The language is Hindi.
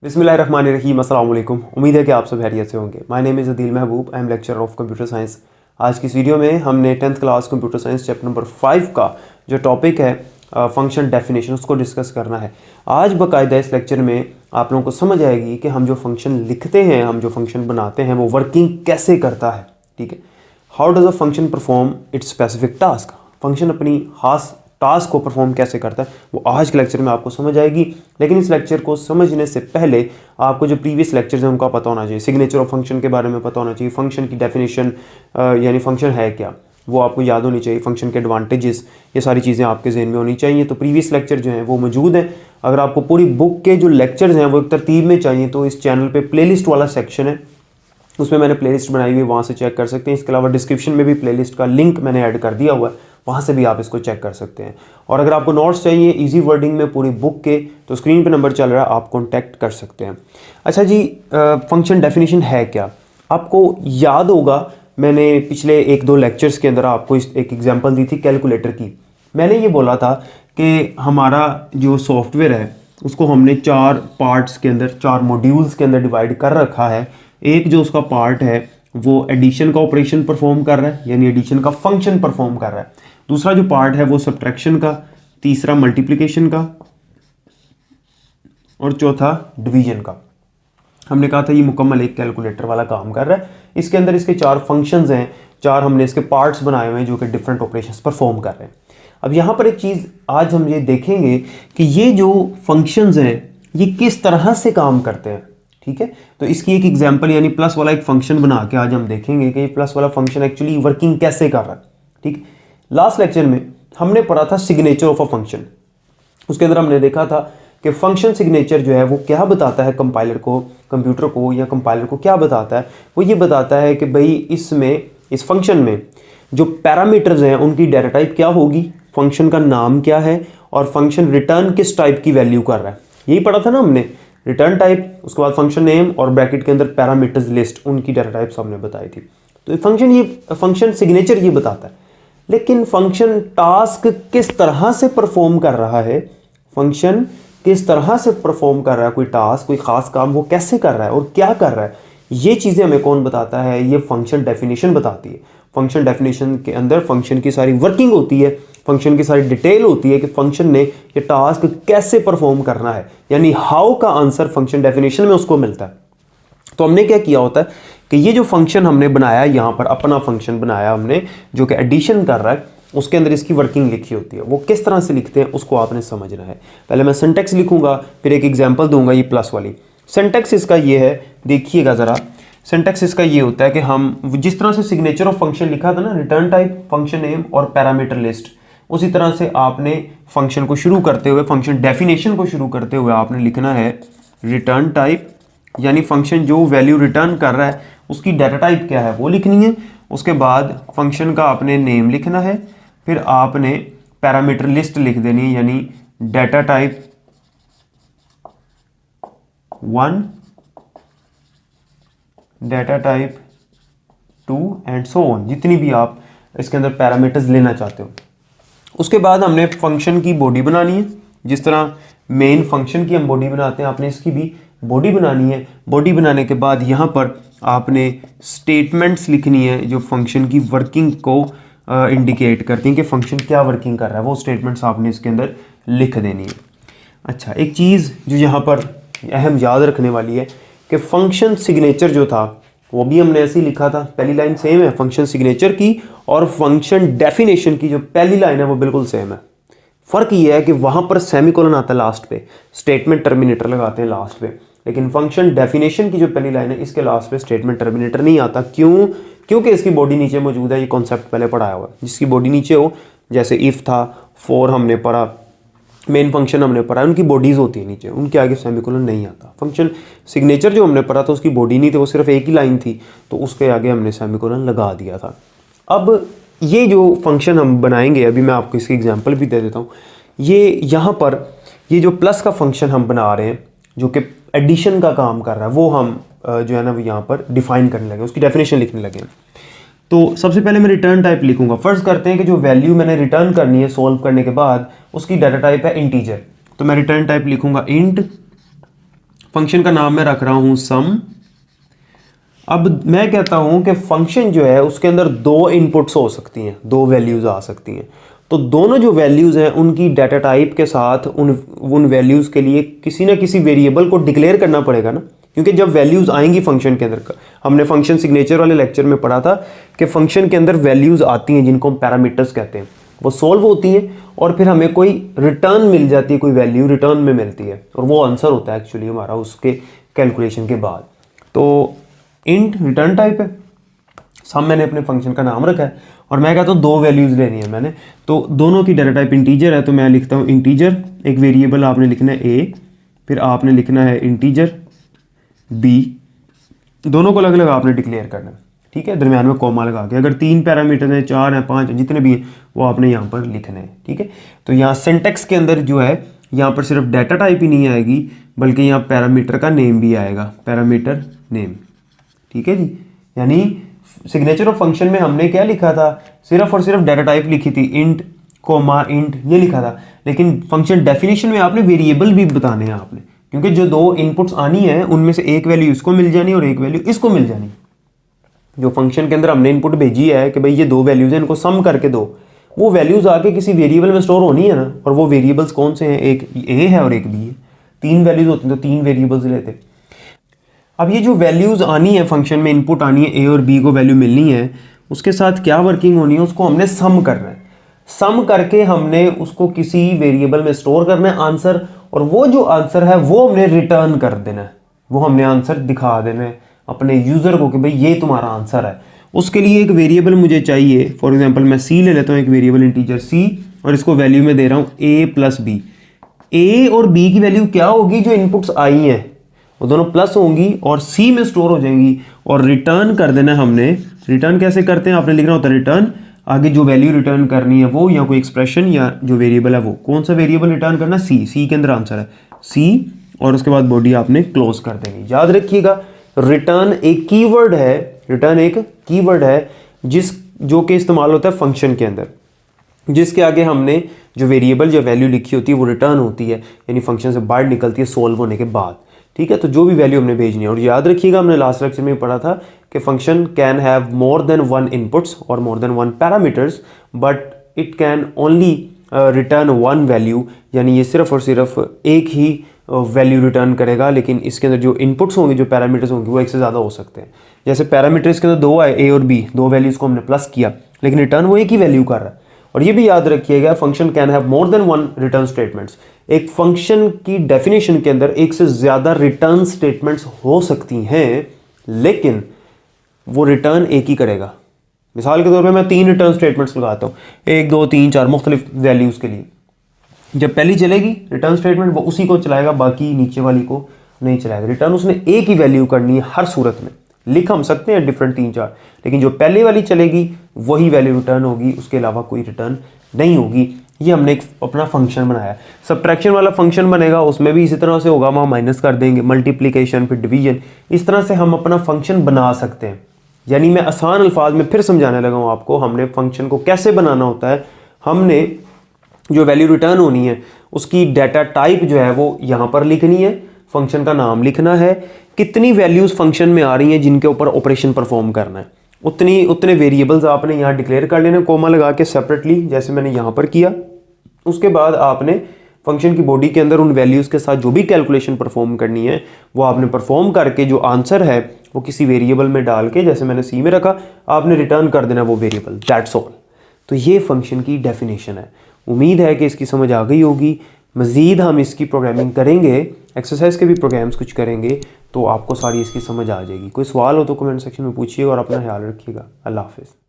बिस्मिल्लाहिर्रहमानिर्रहीम, अस्सलाम वालेकुम। उम्मीद है कि आप सब खैरियत से होंगे। My name is Adeel Mehboob, I am lecturer of computer science. आज की इस वीडियो में हमने 10th class computer science chapter number 5 का जो टॉपिक है फंक्शन डेफिनेशन, उसको डिस्कस करना है। आज बाकायदा इस लेक्चर में आप लोगों को समझ आएगी कि हम जो फंक्शन लिखते हैं, हम जो फंक्शन बनाते हैं, वो वर्किंग कैसे करता है। ठीक है, how does a function perform it's specific task. Function अपनी खास टास्क को परफॉर्म कैसे करता है, वो आज के लेक्चर में आपको समझ आएगी। लेकिन इस लेक्चर को समझने से पहले आपको जो प्रीवियस लेक्चर्स हैं उनका पता होना चाहिए। सिग्नेचर ऑफ फंक्शन के बारे में पता होना चाहिए, फंक्शन की डेफिनेशन यानी फंक्शन है क्या वो आपको याद होनी चाहिए, फंक्शन के एडवांटेजेस, ये सारी चीज़ें आपके जहन में होनी चाहिए। तो प्रीवियस लेक्चर जो हैं वो मौजूद हैं। अगर आपको पूरी बुक के जो लेक्चर्स हैं वो एक तरतीब में चाहिए तो इस चैनल पर प्लेलिस्ट वाला सेक्शन है, उसमें मैंने प्लेलिस्ट बनाई हुई है, वहाँ से चेक कर सकते हैं। इसके अलावा डिस्क्रिप्शन में भी प्लेलिस्ट का लिंक मैंने ऐड कर दिया हुआ है, वहाँ से भी आप इसको चेक कर सकते हैं। और अगर आपको नोट्स चाहिए इजी वर्डिंग में पूरी बुक के, तो स्क्रीन पे नंबर चल रहा है, आप कॉन्टैक्ट कर सकते हैं। अच्छा जी, फंक्शन डेफिनेशन है क्या? आपको याद होगा मैंने पिछले 1-2 लेक्चर्स के अंदर आपको एक एग्जांपल दी थी कैलकुलेटर की। मैंने ये बोला था कि हमारा जो सॉफ्टवेयर है उसको हमने 4 पार्ट्स के अंदर, 4 मॉड्यूल्स के अंदर डिवाइड कर रखा है। एक जो उसका पार्ट है वो एडिशन का ऑपरेशन परफॉर्म कर रहा है, यानी एडिशन का फंक्शन परफॉर्म कर रहा है। दूसरा जो पार्ट है वो सब्ट्रैक्शन का, तीसरा मल्टीप्लिकेशन का और चौथा डिवीजन का। हमने कहा था ये मुकम्मल एक कैलकुलेटर वाला काम कर रहा है। इसके अंदर इसके 4 फंक्शंस हैं, 4 हमने इसके पार्ट्स बनाए हुए हैं जो कि डिफरेंट ऑपरेशंस परफॉर्म कर रहे हैं। अब यहाँ पर एक चीज़ आज हम ये देखेंगे कि ये जो फंक्शंस हैं ये किस तरह से काम करते हैं। ठीक है, तो इसकी एक एग्जांपल यानी प्लस वाला एक फंक्शन बना के आज हम देखेंगे कि ये प्लस वाला फंक्शन एक्चुअली वर्किंग कैसे कर रहा है। ठीक, लास्ट लेक्चर में हमने पढ़ा था सिग्नेचर ऑफ अ फंक्शन। उसके अंदर हमने देखा था कि फंक्शन सिग्नेचर जो है वो क्या बताता है कंपाइलर को, कंप्यूटर को या कंपाइलर को क्या बताता है। वो ये बताता है कि भाई इसमें, इस फंक्शन में जो पैरामीटर्स हैं उनकी डाटा टाइप क्या होगी, फंक्शन का नाम क्या है और फंक्शन रिटर्न किस टाइप की वैल्यू कर रहा है। यही पढ़ा था ना हमने, रिटर्न टाइप, उसके बाद फंक्शन नेम और ब्रैकेट के अंदर पैरामीटर्स लिस्ट, उनकी डाटा टाइप्स हमने बताई थी। तो फंक्शन सिग्नेचर ये बताता है। लेकिन फंक्शन टास्क किस तरह से परफॉर्म कर रहा है, फंक्शन किस तरह से परफॉर्म कर रहा है, कोई टास्क, कोई खास काम वो कैसे कर रहा है और क्या कर रहा है, ये चीज़ें हमें कौन बताता है? ये फंक्शन डेफिनेशन बताती है। फंक्शन डेफिनेशन के अंदर फंक्शन की सारी वर्किंग होती है, फंक्शन की सारी डिटेल होती है कि फंक्शन ने ये टास्क कैसे परफॉर्म करना है, यानी हाउ का आंसर फंक्शन डेफिनेशन में उसको मिलता है। तो हमने क्या किया होता है कि ये जो फंक्शन हमने बनाया, यहाँ पर अपना फंक्शन बनाया हमने जो कि एडिशन कर रहा है, उसके अंदर इसकी वर्किंग लिखी होती है। वो किस तरह से लिखते हैं उसको आपने समझना है। पहले मैं सिंटैक्स लिखूंगा, फिर एक एग्जांपल दूंगा ये प्लस वाली। सिंटैक्स इसका ये है, देखिएगा ज़रा। सिंटैक्स इसका ये होता है कि हम जिस तरह से सिग्नेचर ऑफ फंक्शन लिखा था ना, रिटर्न टाइप, फंक्शन नेम और पैरामीटर लिस्ट, उसी तरह से आपने फंक्शन को शुरू करते हुए, फंक्शन डेफिनेशन को शुरू करते हुए आपने लिखना है रिटर्न टाइप, यानी फंक्शन जो वैल्यू रिटर्न कर रहा है उसकी डाटा टाइप क्या है वो लिखनी है। उसके बाद फंक्शन का आपने नेम लिखना है, फिर आपने पैरामीटर लिस्ट लिख देनी है, यानी data type 1, data type 2 and so on, जितनी भी आप इसके अंदर पैरामीटर्स लेना चाहते हो। उसके बाद हमने फंक्शन की बॉडी बनानी है। जिस तरह मेन फंक्शन की हम बॉडी बनाते हैं, आपने इसकी भी बॉडी बनानी है। बॉडी बनाने के बाद यहाँ पर आपने स्टेटमेंट्स लिखनी है जो फंक्शन की वर्किंग को इंडिकेट करती हैं कि फंक्शन क्या वर्किंग कर रहा है, वो स्टेटमेंट्स आपने इसके अंदर लिख देनी है। अच्छा, एक चीज़ जो यहाँ पर अहम याद रखने वाली है कि फंक्शन सिग्नेचर जो था वो भी हमने ऐसे ही लिखा था, पहली लाइन सेम है फंक्शन सिग्नेचर की, और फंक्शन डेफिनेशन की जो पहली लाइन है वो बिल्कुल सेम है। फ़र्क ये है कि वहाँ पर सेमीकोलन आता है लास्ट पे, स्टेटमेंट टर्मिनेटर लगाते हैं लास्ट पे, लेकिन फंक्शन डेफिनेशन की जो पहली लाइन है इसके लास्ट पे स्टेटमेंट टर्मिनेटर नहीं आता। क्यों? क्योंकि इसकी बॉडी नीचे मौजूद है। ये कॉन्सेप्ट पहले पढ़ाया हुआ है, जिसकी बॉडी नीचे हो, जैसे इफ़ था, फॉर हमने पढ़ा, मेन फंक्शन हमने पढ़ा, उनकी बॉडीज़ होती है नीचे, उनके आगे सेमीकोलन नहीं आता। फंक्शन सिग्नेचर जो हमने पढ़ा था उसकी बॉडी नहीं थी, वो सिर्फ एक ही लाइन थी, तो उसके आगे हमने सेमीकोलन लगा दिया था। अब ये जो फंक्शन हम बनाएंगे, अभी मैं आपको इसकी एग्जांपल भी दे देता हूँ। ये यहाँ पर ये जो प्लस का फंक्शन हम बना रहे हैं जो कि एडिशन का काम कर रहा है, वो हम जो है ना वो यहाँ पर डिफाइन करने लगे, उसकी डेफिनेशन लिखने लगे। तो सबसे पहले मैं रिटर्न टाइप लिखूंगा। फर्स्ट करते हैं कि जो वैल्यू मैंने रिटर्न करनी है सॉल्व करने के बाद, उसकी डाटा टाइप है इंटीजर। तो मैं रिटर्न टाइप लिखूंगा इंट, फंक्शन का नाम मैं रख रहा हूँ सम। अब मैं कहता हूँ कि फंक्शन जो है उसके अंदर दो इनपुट्स हो सकती हैं, दो वैल्यूज़ आ सकती हैं। तो दोनों जो वैल्यूज़ हैं उनकी डाटा टाइप के साथ उन वैल्यूज़ के लिए किसी ना किसी वेरिएबल को डिक्लेयर करना पड़ेगा ना, क्योंकि जब वैल्यूज़ आएंगी फंक्शन के अंदर, हमने फंक्शन सिग्नेचर वाले लेक्चर में पढ़ा था कि फंक्शन के अंदर वैल्यूज़ आती हैं जिनको हम पैरामीटर्स कहते हैं, वो सोल्व होती हैं और फिर हमें कोई रिटर्न मिल जाती है, कोई वैल्यू रिटर्न में मिलती है और वो आंसर होता है एक्चुअली हमारा उसके कैलकुलेशन के बाद। तो इंट रिटर्न टाइप है, सम मैंने अपने फंक्शन का नाम रखा है और मैं कहता हूँ दो वैल्यूज़ लेनी है मैंने, तो दोनों की डाटा टाइप इंटीजर है, तो मैं लिखता हूँ इंटीजर, एक वेरिएबल आपने लिखना है ए, फिर आपने लिखना है इंटीजर बी, दोनों को अलग अलग आपने डिक्लेयर करना है, ठीक है, दरम्यान में कॉमा लगा के। अगर 3 पैरामीटर हैं, 4 हैं, 5 हैं, जितने भी हैं वो आपने यहाँ पर लिखने हैं, ठीक है। तो यहाँ सिंटेक्स के अंदर जो है यहाँ पर सिर्फ डाटा टाइप ही नहीं आएगी बल्कि यहाँ पैरामीटर का नेम भी आएगा, पैरामीटर नेम, ठीक है जी। यानी सिग्नेचर ऑफ फंक्शन में हमने क्या लिखा था, सिर्फ और सिर्फ डाटा टाइप लिखी थी, इंट कोमा इंट ये लिखा था, लेकिन फंक्शन डेफिनेशन में आपने वेरिएबल भी बताने हैं आपने, क्योंकि जो दो इनपुट्स आनी है उनमें से एक वैल्यू इसको मिल जानी और एक वैल्यू इसको मिल जानी। जो फंक्शन के अंदर हमने इनपुट भेजी है कि भाई ये दो वैल्यूज हैं, इनको सम करके दो, वो वैल्यूज आके किसी वेरिएबल में स्टोर होनी है ना, और वो वेरिएबल्स कौन से हैं, एक ए है और एक बी है, 3 वैल्यूज होती हैं तो 3 वेरिएबल्स लेते। अब ये जो वैल्यूज़ आनी है फंक्शन में, इनपुट आनी है, ए और बी को वैल्यू मिलनी है, उसके साथ क्या वर्किंग होनी है, उसको हमने सम करना है। सम करके हमने उसको किसी वेरिएबल में स्टोर करना है आंसर, और वो जो आंसर है वो हमने रिटर्न कर देना है, वो हमने आंसर दिखा देना है अपने यूज़र को कि भाई ये तुम्हारा आंसर है। उसके लिए एक वेरिएबल मुझे चाहिए, फॉर एग्जाम्पल मैं सी ले लेता हूँ, एक वेरिएबल इंटीजर सी, और इसको वैल्यू में दे रहा हूँ ए प्लस बी। ए और बी की वैल्यू क्या होगी, जो इनपुट्स आई हैं वो दोनों प्लस होंगी और सी में स्टोर हो जाएंगी, और रिटर्न कर देना हमने। रिटर्न कैसे करते हैं, आपने लिखना होता है रिटर्न, आगे जो वैल्यू रिटर्न करनी है वो, या कोई एक्सप्रेशन या जो वेरिएबल है वो, कौन सा वेरिएबल रिटर्न करना, सी, सी के अंदर आंसर है सी, और उसके बाद बॉडी आपने क्लोज कर देनी। याद रखिएगा रिटर्न एक कीवर्ड है, रिटर्न एक कीवर्ड है जो कि इस्तेमाल होता है फंक्शन के अंदर, जिसके आगे हमने जो वेरिएबल या वैल्यू लिखी होती है वो रिटर्न होती है, यानी फंक्शन से बाहर निकलती है सोल्व होने के बाद, ठीक है। तो जो भी वैल्यू हमने भेजनी है, और याद रखिएगा हमने लास्ट लेक्चर में पढ़ा था कि function can have more than 1 inputs और more than 1 parameters, but it can only return 1 value, यानी ये सिर्फ और सिर्फ एक ही वैल्यू रिटर्न करेगा, लेकिन इसके अंदर जो इनपुट्स होंगे, जो पैरामीटर्स होंगे, वो एक से ज़्यादा हो सकते हैं। जैसे पैरामीटर्स के अंदर 2 आए, ए और बी, 2 वैल्यूज़ को हमने प्लस किया, लेकिन रिटर्न वो एक ही वैल्यू कर रहा है। और ये भी याद रखिएगा function can have more than 1 return statements, एक फंक्शन की डेफिनेशन के अंदर एक से ज़्यादा रिटर्न स्टेटमेंट्स हो सकती हैं, लेकिन वो रिटर्न एक ही करेगा। मिसाल के तौर पे मैं 3 रिटर्न स्टेटमेंट्स लगाता हूँ, 1 2 3 4 मुख्तलिफ वैल्यूज़ के लिए। जब पहली चलेगी रिटर्न स्टेटमेंट, वो उसी को चलाएगा, बाकी नीचे वाली को नहीं चलाएगा। रिटर्न उसने एक ही वैल्यू करनी है हर सूरत में। लिख हम सकते हैं डिफरेंट 3 4, लेकिन जो पहले वाली चलेगी वही वैल्यू रिटर्न होगी, उसके अलावा कोई रिटर्न नहीं होगी। ये हमने एक अपना फंक्शन बनाया। सब्ट्रैक्शन वाला फंक्शन बनेगा, उसमें भी इसी तरह से होगा, वहाँ माइनस कर देंगे, मल्टीप्लिकेशन फिर डिवीजन, इस तरह से हम अपना फंक्शन बना सकते हैं। यानी मैं आसान अल्फाज में फिर समझाने लगा हूँ आपको, हमने फंक्शन को कैसे बनाना होता है। हमने जो वैल्यू रिटर्न होनी है उसकी डाटा टाइप जो है वो यहाँ पर लिखनी है, फंक्शन का नाम लिखना है, कितनी वैल्यूज़ फंक्शन में आ रही हैं जिनके ऊपर ऑपरेशन परफॉर्म करना है, उतने वेरिएबल्स आपने यहाँ डिक्लेयर कर लेने, कोमा लगा के सेपरेटली, जैसे मैंने यहाँ पर किया। उसके बाद आपने फंक्शन की बॉडी के अंदर उन वैल्यूज़ के साथ जो भी कैलकुलेशन परफॉर्म करनी है वो आपने परफॉर्म करके जो आंसर है वो किसी वेरिएबल में डाल के, जैसे मैंने सी में रखा, आपने रिटर्न कर देना वो वेरिएबल, दैट्स ऑल। तो ये फंक्शन की डेफिनेशन है। उम्मीद है कि इसकी समझ आ गई होगी। मज़ीद हम इसकी प्रोग्रामिंग करेंगे, एक्सरसाइज के भी प्रोग्राम्स कुछ करेंगे, तो आपको सारी इसकी समझ आ जाएगी। कोई सवाल हो तो कमेंट सेक्शन में पूछिए और अपना ख्याल रखिएगा। अल्लाह हाफ़िज़।